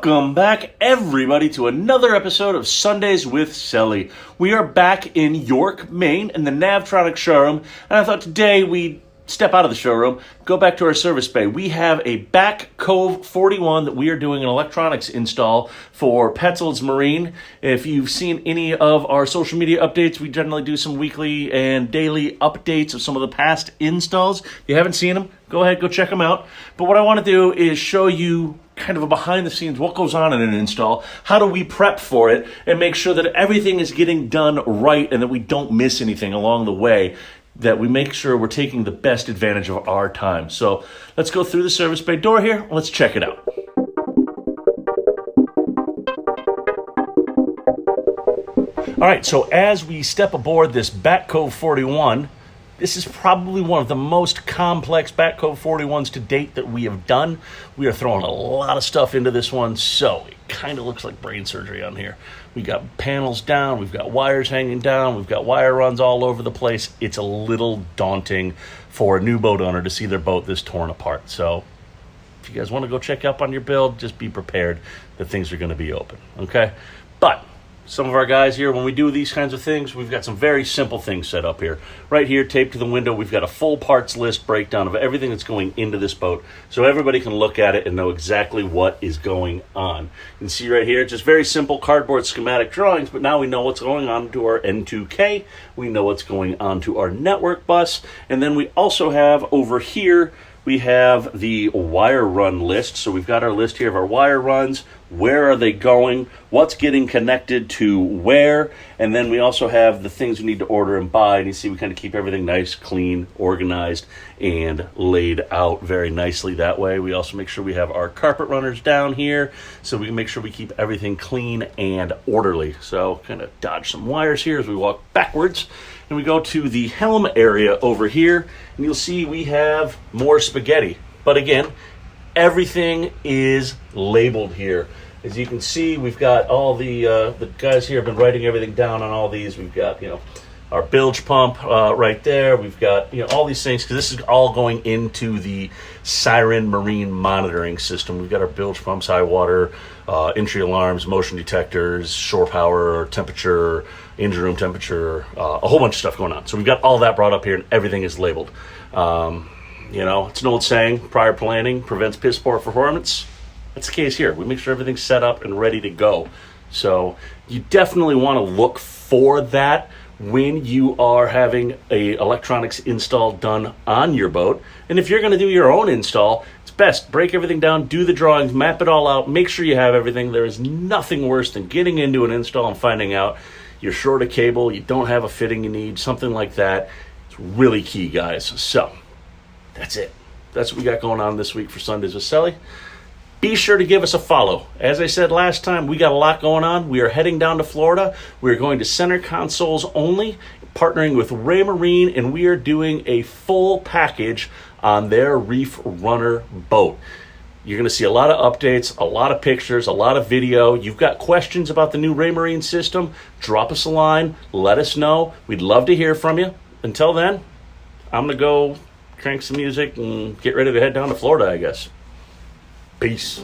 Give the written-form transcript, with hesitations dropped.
Welcome back, everybody, to another episode of Sundays with Sully. We are back in York, Maine, in the Navtronics showroom, and I thought today we'd step out of the showroom, go back to our service bay. We have a Back Cove 41 that we are doing an electronics install for Petzolds Marine. If you've seen any of our social media updates, we generally do some weekly and daily updates of some of the past installs. If you haven't seen them, go ahead, go check them out. But what I want to do is show you kind of a behind the scenes, what goes on in an install, how do we prep for it, and make sure that everything is getting done right and that we don't miss anything along the way, that we make sure we're taking the best advantage of our time. So let's go through the service bay door here. Let's check it out. All right, so as we step aboard this Back Cove 41, this is probably one of the most complex Back Cove 41s to date that we have done. We are throwing a lot of stuff into this one, so it kind of looks like brain surgery on here. We got panels down, we've got wires hanging down, we've got wire runs all over the place. It's a little daunting for a new boat owner to see their boat this torn apart. So if you guys want to go check up on your build, just be prepared that things are going to be open, okay? But some of our guys here, when we do these kinds of things, we've got some very simple things set up here. Right here, taped to the window, we've got a full parts list breakdown of everything that's going into this boat, so everybody can look at it and know exactly what is going on. You can see right here, just very simple cardboard schematic drawings, but now we know what's going on to our N2K, we know what's going on to our network bus, and then we also have over here, we have the wire run list. So we've got our list here of our wire runs. Where are they going? What's getting connected to where? And then we also have the things we need to order and buy. And you see we kind of keep everything nice, clean, organized, and laid out very nicely that way. We also make sure we have our carpet runners down here so we can make sure we keep everything clean and orderly. So kind of dodge some wires here as we walk backwards. And we go to the helm area over here, and you'll see we have more spaghetti. But again, everything is labeled here. As you can see, we've got all the guys here have been writing everything down on all these. We've got, our bilge pump right there. We've got, all these things, because this is all going into the Siren Marine monitoring system. We've got our bilge pumps, high water, entry alarms, motion detectors, shore power, temperature, engine room temperature, a whole bunch of stuff going on. So we've got all that brought up here, and everything is labeled. It's an old saying, prior planning prevents piss poor performance. That's the case here. We make sure everything's set up and ready to go. So you definitely want to look for that when you are having a electronics install done on your boat. And if you're going to do your own install, it's best break everything down, do the drawings, map it all out, make sure you have everything. There is nothing worse than getting into an install and finding out you're short a cable, you don't have a fitting you need, something like that. It's really key, guys. So that's it. That's what we got going on this week for Sundays with Sully. Be sure to give us a follow. As I said last time, we got a lot going on. We are heading down to Florida. We're going to center consoles only, partnering with Ray Marine, and we are doing a full package on their Reef Runner boat. You're going to see a lot of updates, a lot of pictures, a lot of video. You've got questions about the new Ray Marine system, drop us a line, let us know. We'd love to hear from you. Until then, I'm going to go crank some music and get ready to head down to Florida, I guess. Peace.